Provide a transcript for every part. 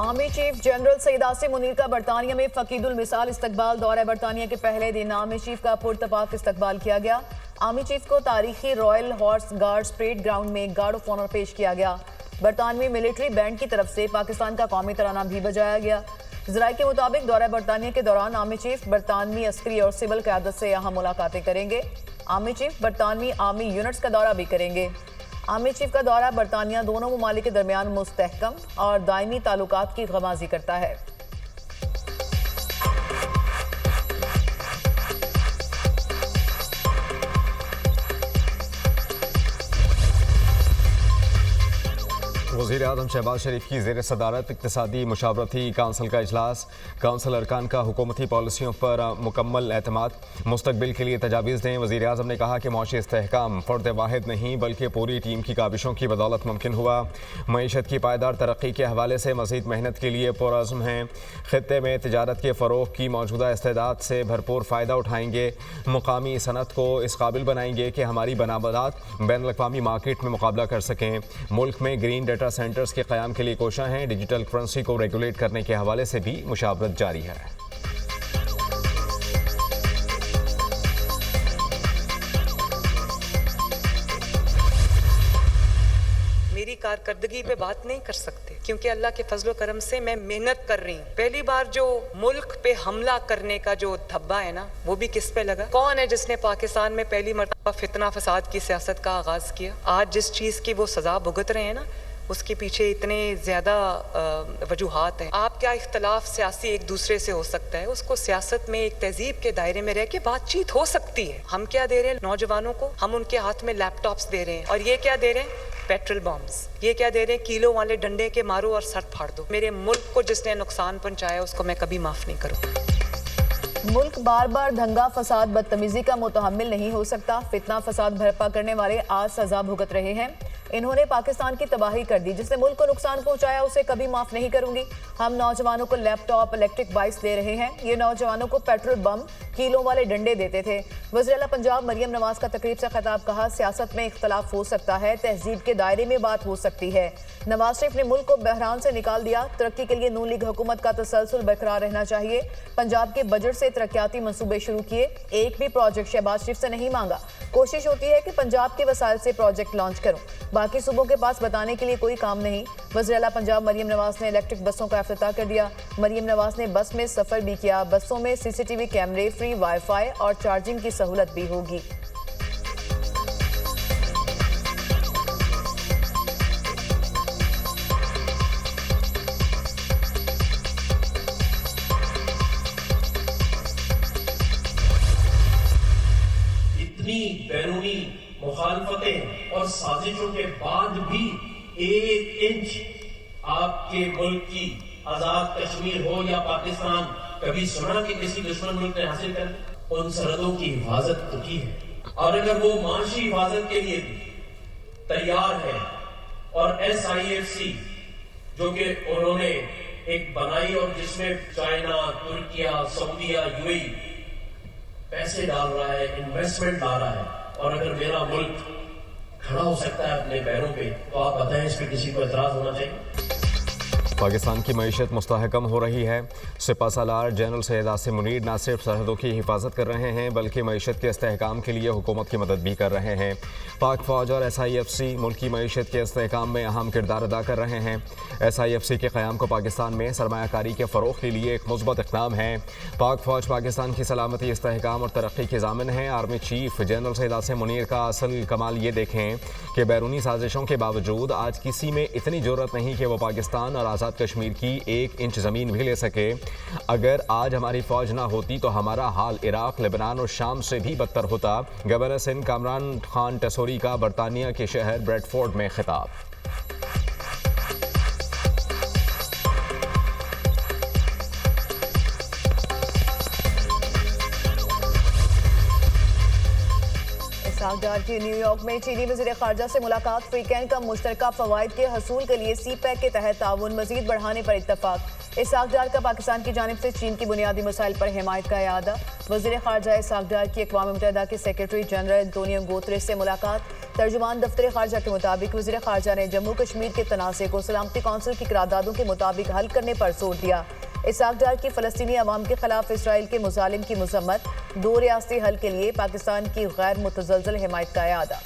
Army chief general Syed Asim Munir का बरतानिया में फकीदुल मिसाल इस्तकबाल। दौरा बरतानिया के पहले दिन आर्मी चीफ का पुरतपाक इस्तकबाल किया गया। आर्मी चीफ को तारीखी royal horse guards parade ground में गार्ड ऑफ ऑनर पेश किया गया। बरतानवी मिलिट्री बैंड की तरफ से पाकिस्तान का कौमी तराना भी बजाया गया। ज़राए के मुताबिक दौरा बरतानिया के दौरान आर्मी चीफ बरतानवी अस्करी और सिविल क़यादत से यहाँ मुलाकातें करेंगे। आर्मी चीफ बरतानवी आर्मी यूनिट्स का दौरा भी करेंगे। आर्मी चीफ का दौरा बरतानिया दोनों ममालिक के दरमियान मुस्तहकम और दायमी ताल्लुकात की गमाज़ी करता है। वज़ीर-ए-आज़म शहबाज शरीफ की ज़ेर सदारत इक़्तिसादी मुशावरती काउंसिल का इजलास। काउंसिल अरकान का हुकूमती पॉलिसियों पर मुकम्मल एतमाद। मुस्तक़बिल के लिए तजावीज़ दें। वज़ीर-ए-आज़म ने कहा कि मौशी इस्तेहकाम फ़र्द वाहिद नहीं बल्कि पूरी टीम की काबिशों की बदौलत मुमकिन हुआ। मईशत की पायदार तरक्की के हवाले से मज़ीद मेहनत के लिए पुरअज़्म हैं। ख़ित्ते में तिजारत के फ़रोग़ की मौजूदा इस्तेदाद से भरपूर फ़ायदा उठाएंगे। मुकामी सनत को इस काबिल बनाएंगे कि हमारी बनावट बैनुल-अक़वामी मार्केट में मुकाबला कर सकें। मुल्क में ग्रीन डाटा सेंटर्स के क़याम के लिए कोशिश हैं। डिजिटल करेंसी को रेगुलेट करने के हवाले से भी मुशावरत जारी है। मेरी कारकर्दगी पे बात नहीं कर सकते क्योंकि अल्लाह के फजलो करम से मैं मेहनत कर रही हूँ। पहली बार जो मुल्क पे हमला करने का जो धब्बा है ना, वो भी किस पे लगा? कौन है जिसने पाकिस्तान में पहली मर्तबा फितना फसाद की सियासत का आगाज किया? आज जिस चीज की वो सजा भुगत रहे हैं ना, उसके पीछे इतने ज़्यादा वजूहात हैं। आपका इख्तलाफ सियासी एक दूसरे से हो सकता है, उसको सियासत में एक तहजीब के दायरे में रह के बातचीत हो सकती है। हम क्या दे रहे हैं नौजवानों को? हम उनके हाथ में लैपटॉप्स दे रहे हैं। और ये क्या दे रहे हैं? Petrol bombs. ये क्या दे रहे हैं? किलो वाले डंडे के मारो और सर फाड़ दो। मेरे मुल्क को जिसने नुकसान पहुंचाया उसको मैं कभी माफ़ नहीं करूँगा। मुल्क बार बार दंगा फसाद बदतमीजी का मुतहम्मिल नहीं हो सकता। फितना फसाद भरपा करने वाले आज सजा भुगत रहे हैं। इन्होंने पाकिस्तान की तबाही कर दी। जिसने मुल्क को नुकसान पहुंचाया उसे कभी माफ नहीं करूंगी। हम नौजवानों को लैपटॉप इलेक्ट्रिक बाइक्स दे रहे हैं। ये नौजवानों को पेट्रोल बम कीलों वाले डंडे देते थे। वज़ीर-ए-आला पंजाब मरियम नवाज का तकरीब से खिताब। कहा सियासत में इख्तलाफ हो सकता है, तहजीब के दायरे में बात हो सकती है। नवाज शरीफ ने मुल्क को बहरान से निकाल दिया। तरक्की के लिए नून लीग हुकूमत का तसलसल बरकरार रहना चाहिए। पंजाब के बजट से तरक्याती मंसूबे शुरू किए। एक भी प्रोजेक्ट शहबाज शरीफ से नहीं मांगा। कोशिश होती है कि पंजाब के वसाइल से प्रोजेक्ट लॉन्च करूं, बाकी सूबों के पास बताने के लिए कोई काम नहीं। वज़ीर-ए-आला पंजाब मरियम नवाज ने इलेक्ट्रिक बसों का इफ्तिताह कर दिया। मरियम नवाज ने बस में सफ़र भी किया। बसों में CCTV कैमरे, फ्री वाईफाई और चार्जिंग की सहूलत भी होगी। बैरूनी मुखालफतें और साजिशों के बाद भी 1 इंच आपके मुल्क की आजाद कश्मीर हो या पाकिस्तान कभी सुना कि किसी दुश्मन मुल्क ने हासिल कर ली? उन सरहदों की हिफाजत तो की है। और अगर वो माशी हिफाजत के लिए तैयार है और SIFC जो कि उन्होंने एक बनाई और जिसमें चाइना, तुर्किया, सऊदीया, UAE पैसे डाल रहा है, इन्वेस्टमेंट ला रहा है, और अगर मेरा मुल्क खड़ा हो सकता है अपने पैरों पे, तो आप बताएं इस पे किसी को एतराज होना चाहिए? पाकिस्तान की मईशत मुस्तहकम हो रही है। सिपह सालार जनरल सईद आसिम मुनीर न सिर्फ सरहदों की हिफाजत कर रहे हैं बल्कि मईशत के इस्तेहकाम के लिए हुकूमत की मदद भी कर रहे हैं। पाक फ़ौज और SIFC मुल्क की मईशत के इस्तेहकाम में अहम किरदार अदा कर रहे हैं। SIFC के क़याम को पाकिस्तान में सरमायाकारी के फ़रोग़ के लिए एक मुस्बत इक़दाम है। पाक फ़ौज पाकिस्तान की सलामती, इस्तेहकाम और तरक्की के ज़ामिन है। Army chief general Syed Asim Munir का असल कमाल ये देखें कि बैरूनी साजिशों के बावजूद आज किसी में इतनी ज़रूरत नहीं कि वो पाकिस्तान और आज़ाद कश्मीर की 1 इंच ज़मीन भी ले सके। अगर आज हमारी फ़ौज ना होती तो हमारा हाल इराक़, लेबनान और शाम से भी बदतर होता। गवर्नर सिंध कामरान खान टसोरी का बरतानिया के शहर ब्रेडफोर्ड में खिताब। की न्यूयॉर्क में चीनी वज़ीर ख़ारजा से मुलाकात। फ्रीकैन का मुश्तरका फ़वाइद के हसूल के लिए CPEC के तहत ताउन मज़ीद बढ़ाने पर इत्तफ़ाक़। इसहाक डार का पाकिस्तान की जानिब से चीन की बुनियादी मसाइल पर हिमायत का इरादा। वज़ीर ख़ारजा इसहाक डार की अक़वाम मुत्तहिदा के सेक्रेटरी जनरल एंटोनियो गुतेरेस से मुलाकात। तर्जुमान दफ्तर ख़ारजा के मुताबिक वज़ीर ख़ारजा ने जम्मू कश्मीर के तनाज़े को सलामती कौंसिल की करारदादों के मुताबिक हल करने पर जोर दिया। इसहाक डार की फ़लस्तीनी अवाम के खिलाफ इसराइल के मुजालिम की मज़म्मत। 2 रियासती हल के लिए पाकिस्तान की गैर मुतज़लज़ल हिमायत का इरादा।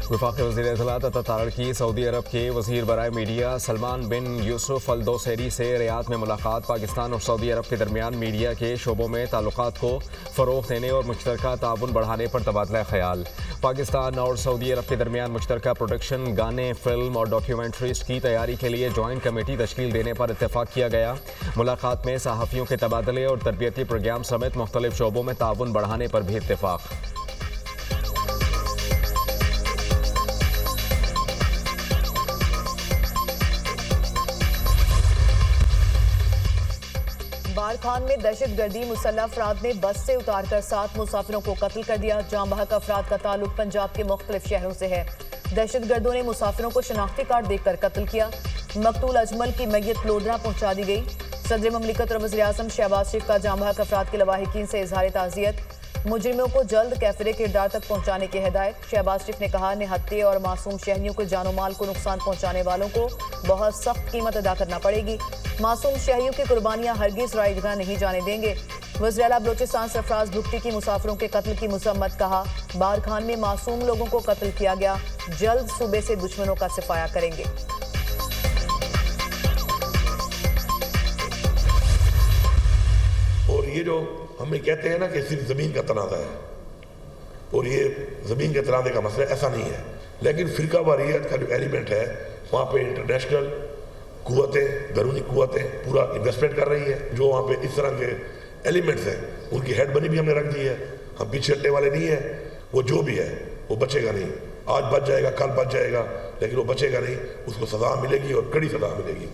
वफाकी वज़ीर इत्तलात अता तारड़ की सऊदी अरब के वज़ीर बराए मीडिया सलमान बिन यूसुफ अल दोसेरी से रियाद में मुलाकात। पाकिस्तान और सऊदी अरब के दरमियान मीडिया के शोबों में ताल्लुकात को फ़रोग़ देने और मुश्तरका ताउन बढ़ाने पर तबादला ख्याल। पाकिस्तान और सऊदी अरब के दरमियान मुश्तरका प्रोडक्शन, गाने, फिल्म और डॉक्यूमेंट्रीज की तैयारी के लिए जॉइंट कमेटी तश्कील देने पर इत्तेफाक किया गया। मुलाकात में सहाफ़ियों के तबादले और तरबियती प्रोग्राम समेत मुख्तलिफ शोबों में ताउन बढ़ाने पर भी इत्तेफाक। बारखान में दहशतगर्दी, मुसल्लह अफराद ने बस से उतारकर 7 मुसाफिरों को कत्ल कर दिया। जाँ बहक अफराद का ताल्लुक पंजाब के मुख्तलिफ शहरों से है। दहशतगर्दों ने मुसाफिरों को शनाख्ती कार्ड देकर कत्ल किया। मकतूल अजमल की मैयत लोधरा पहुंचा दी गई। सदर ममलिकत और वज़ीर आज़म शहबाज शरीफ का जाँ बहक अफराद के लवाहिकीन से इजहार ताज़ियत। मुजरिमों को जल्द कैफरे किरदार तक पहुंचाने की हिदायत। शहबाज शरीफ ने कहा, निहत्ते और मासूम शहरियों को जानो माल को नुकसान पहुंचाने वालों को बहुत सख्त कीमत अदा करना पड़ेगी। मासूम शहरियों की कुर्बानियां हरगिज़ राइजगा नहीं जाने देंगे। वज़ीर आला बलोचिस्तान सरफराज भुट्टी की मुसाफिरों के कत्ल की मज़म्मत। कहा, बारखान में मासूम लोगों को कत्ल किया गया, जल्द सूबे से दुश्मनों का सिफाया करेंगे। और ये जो हमें कहते हैं ना कि सिर्फ ज़मीन का तनाज़ा है, और ये ज़मीन के तनाज़े का मसला ऐसा नहीं है, लेकिन फ़िरका वारियत का जो एलिमेंट है वहाँ पे इंटरनेशनल कुव्वतें, दरूनी कुव्वतें पूरा इन्वेस्टमेंट कर रही है। जो वहाँ पे इस तरह के एलिमेंट्स हैं उनकी हेड बनी भी हमने रख दी है। हम पीछे हटने वाले नहीं हैं। वो जो भी है वो बचेगा नहीं। आज बच जाएगा, कल बच जाएगा, लेकिन वो बचेगा नहीं। उसको सज़ा मिलेगी और कड़ी सज़ा मिलेगी।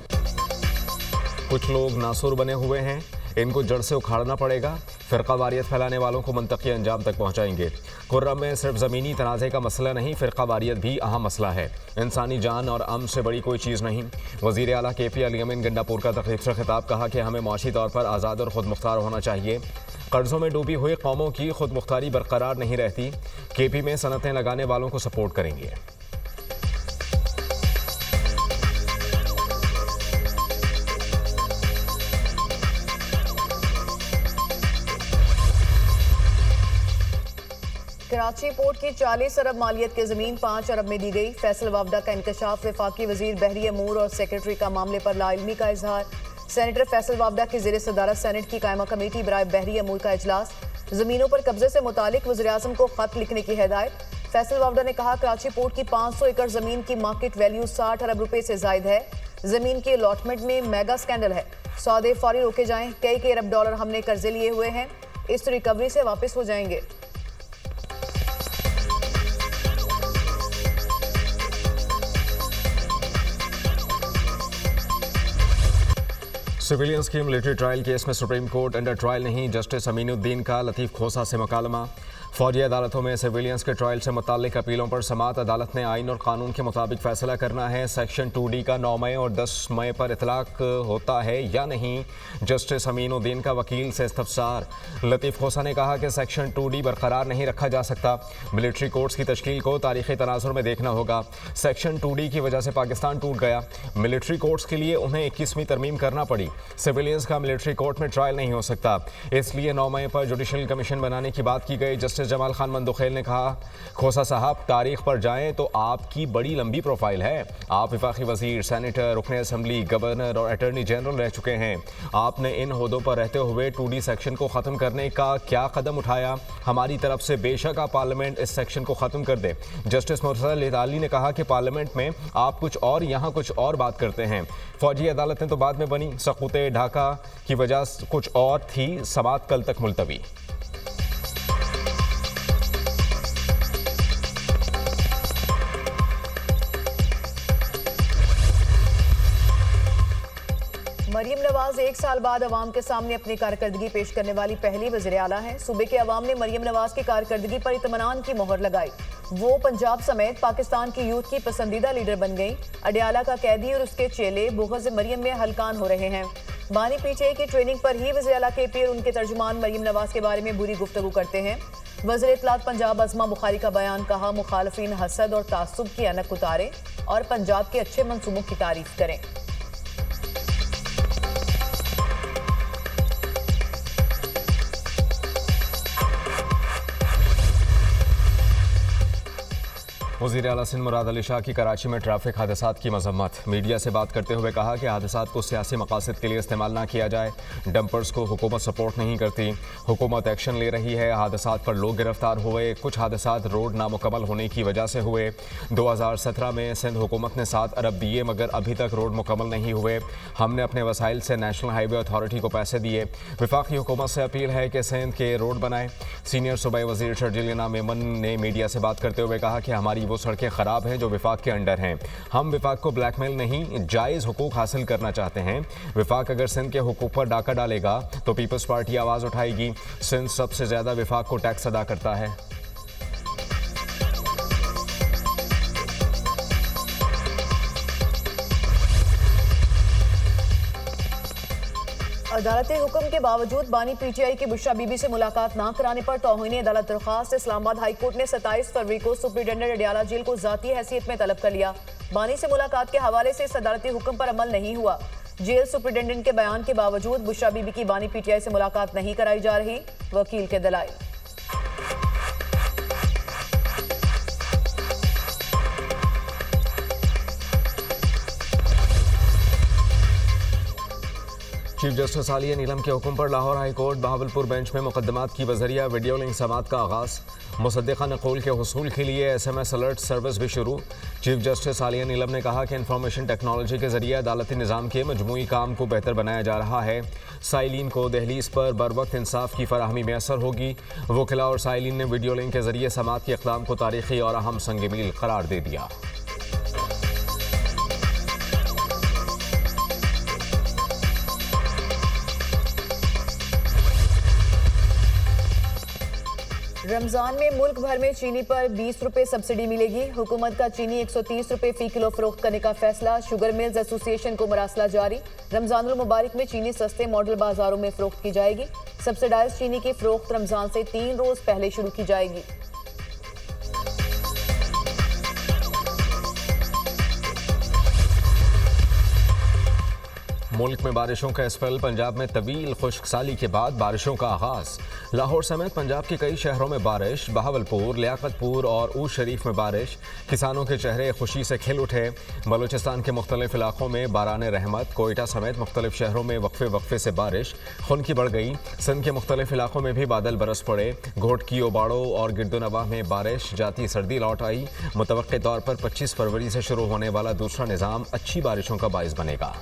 कुछ लोग नासुर बने हुए हैं, इनको जड़ से उखाड़ना पड़ेगा। फ़िरका वारियत फैलाने वालों को मंतकी अंजाम तक पहुँचाएंगे। खुर्रम में सिर्फ ज़मीनी तनाज़े का मसला नहीं, फ़िरका वारियत भी अहम मसला है। इंसानी जान और अमन से बड़ी कोई चीज़ नहीं। वज़ीर आला KP अली अमीन गंडापुर का तकरीब से खिताब। कहा कि हमें मुआशी तौर पर आज़ाद और ख़ुद मुख्तार होना चाहिए। कर्ज़ों में डूबी हुई कौमों की खुद मुख्तारी बरकरार नहीं रहती। KP में सनतें लगाने वालों को सपोर्ट करेंगे। कराची पोर्ट की 40 अरब मालियत की ज़मीन 5 अरब में दी गई। फैसल वावदा का इंकशाफ। वफाकी वज़ीर बहरी अमूर और सेक्रेटरी का मामले पर लाइल्मी का इजहार। सेनेटर फैसल वावदा की ज़ेर सदारत सेनेट की कायमा कमेटी बराए बहरी अमूर का इजलास। ज़मीनों पर कब्जे से मुतालिक वज़ीर आज़म को खत लिखने की हिदायत। फैसल वावदा ने कहा, कराची पोर्ट की 500 एकड़ ज़मीन की मार्केट वैल्यू 60 अरब रुपए से जायद है। ज़मीन के अलॉटमेंट में मेगा स्कैंडल है। सौदे फौरी रोके जाएं। कई अरब डॉलर हमने कर्जे लिए हुए हैं, इस रिकवरी से वापस हो जाएंगे। सिविलियंस की मिलिट्री ट्रायल केस में सुप्रीम कोर्ट अंडर ट्रायल नहीं। जस्टिस अमीनुद्दीन का लतीफ़ खोसा से मुकालमा। फौजी अदालतों में सिविलियंस के ट्रायल से मुताल्लिक अपीलों पर समाअत अदालत ने आइन और कानून के मुताबिक फैसला करना है। सेक्शन 2D का 9 मई और 10 मई पर इतलाक होता है या नहीं, जस्टिस अमीनुद्दीन का वकील से इस्तफसार। लतीफ़ खोसा ने कहा कि सेक्शन 2D बरकरार नहीं रखा जा सकता। मिलिट्री कोर्ट्स की तश्कील को तारीख़ी तनाजुर में देखना होगा। सेक्शन 2D की वजह से पाकिस्तान टूट गया। मिलिट्री कोर्ट्स के लिए उन्हें 21वीं तरमीम करना पड़ी। सिविलियंस का मिलिट्री कोर्ट में ट्रायल नहीं हो सकता, इसलिए 9 मई पर जुडिशल कमीशन बनाने की बात की गई। जस्टिस जमाल खान मंदुखेल ने कहा, खोसा साहब तारीख पर जाएं तो आपकी बड़ी लंबी प्रोफाइल है। आप वफाकी वजीर, सेनेटर, रुकन असम्बली, गवर्नर और अटॉर्नी जनरल रह चुके हैं। आपने इन ओहदों पर रहते हुए 2D सेक्शन को ख़त्म करने का क्या कदम उठाया? हमारी तरफ से बेशक आप पार्लियामेंट इस सेक्शन को ख़त्म कर दे। जस्टिस मुर्तज़ा अली ने कहा कि पार्लियामेंट में आप कुछ और, यहाँ कुछ और बात करते हैं। फौजी अदालतें तो बाद में बनी, सकूते ढाका की वजह कुछ और थी। समाअत कल तक मुलतवी। मरियम नवाज 1 साल बाद अवाम के सामने अपनी कारकर्दगी पेश करने वाली पहली वज़ीर आला हैं। सूबे के अवाम ने मरियम नवाज की कारकर्दगी पर इत्मीनान की मोहर लगाई। वो पंजाब समेत पाकिस्तान की यूथ की पसंदीदा लीडर बन गई। अडयाला का कैदी और उसके चेले बुग़्ज़ मरियम में हलकान हो रहे हैं। बानी पीटीआई की ट्रेनिंग पर ही वज़ीर आला केपी और उनके तर्जुमान मरियम नवाज के बारे में बुरी गुफ्तगू करते हैं। वज़ीर इत्तलात पंजाब अज़मा बुखारी का बयान, कहा मुखालफिन हसद और तासुब की अनक उतारें और पंजाब के अच्छे मंसूबों की तारीफ करें। वज़ीर आला सिंध मुराद अली शाह की कराची में ट्रैफिक हादसात की मजम्मत। मीडिया से बात करते हुए कहा कि हादसात को सियासी मकासद के लिए इस्तेमाल ना किया जाए। डंपर्स को हुकूमत सपोर्ट नहीं करती, हुकूमत एक्शन ले रही है। हादसात पर लोग गिरफ्तार हुए। कुछ हादसात रोड नामुकम्मल होने की वजह से हुए। 2017 में सिंध हुकूमत ने 7 अरब दिए मगर अभी तक रोड मुकम्मल नहीं हुए। हमने अपने वसाइल से नेशनल हाईवे अथॉरिटी को पैसे दिए। वफाकी हुकूमत से अपील है कि सिंध के रोड बनाए। सीनियर सूबाई वज़ीर शर्जीलिना मेमन ने मीडिया से बात करते हुए कहा कि हमारी वो सड़कें खराब हैं जो विफाक के अंडर हैं। हम विफाक को ब्लैकमेल नहीं, जायज़ हुकूक हासिल करना चाहते हैं। विफाक अगर सिंध के हुकूक पर डाका डालेगा तो पीपल्स पार्टी आवाज़ उठाएगी। सिंध सबसे ज़्यादा विफाक को टैक्स अदा करता है। अदालती हुक्म के बावजूद बानी पीटीआई की बुशरा बीबी से मुलाकात न कराने पर तौहीन अदालत दरख्वास्त। इस्लामाबाद हाई कोर्ट ने 27 फरवरी को सुप्रिंटेंडेंट अडयाला जेल को जाती हैसियत में तलब कर लिया। बानी से मुलाकात के हवाले से इस अदालती हुक्म पर अमल नहीं हुआ। जेल सुप्रिंटेंडेंट के बयान के बावजूद बुशरा बीबी की बानी पीटीआई से मुलाकात नहीं कराई जा रही। वकील के दलाइल। चीफ जस्टिस आलिया नीलम के हुक्म पर Lahore high court Bahawalpur bench में मुकदमात की बजरिया वीडियो लिंक समात का आगाज़। मुसद्दिक़ा नक़ूल के हुसूल के लिए SMS अलर्ट सर्विस भी शुरू। चीफ जस्टिस आलिया नीलम ने कहा कि इंफॉर्मेशन टेक्नोलॉजी के जरिए अदालती निज़ाम के मजमूई काम को बेहतर बनाया जा रहा है। साइलिन को दहलीज पर बर वक्त इंसाफ की फराहमी मैसर होगी। वकीला और साइलिन ने वीडियो लिंक के जरिए समात के इक़दाम को तारीख़ी और अहम संग मील करार दे दिया। रमजान में मुल्क भर में चीनी पर 20 रुपए सब्सिडी मिलेगी। हुकूमत का चीनी 130 रुपए फी किलो फरोख्त करने का फैसला। शुगर मिल्स एसोसिएशन को मरासला जारी। रमजानुल मुबारक में चीनी सस्ते मॉडल बाजारों में फरोख्त की जाएगी। सब्सिडाइज चीनी की फरोख्त रमजान से 3 रोज पहले शुरू की जाएगी। मुल्क में बारिशों का स्पेल। पंजाब में तवील खुश्क साली के बाद बारिशों का आगाज। लाहौर समेत पंजाब के कई शहरों में बारिश। बहावलपुर, लियाकतपुर और ऊज शरीफ में बारिश। किसानों के चेहरे खुशी से खिल उठे। बलूचिस्तान के मुख्तलिफ इलाकों में बाराने रहमत। कोयटा समेत मुख्तलिफ शहरों में वक्फे वक्फे से बारिश। खुनकी बढ़ गई। सिंध के मुख्तलिफ इलाकों में भी बादल बरस पड़े। घोटकी, ओबाड़ो और गिरदोनवाह में बारिश। जाती सर्दी लौट आई। मुतवक्के तौर पर 25 फरवरी से शुरू होने वाला दूसरा निज़ाम अच्छी बारिशों का बाइस बनेगा।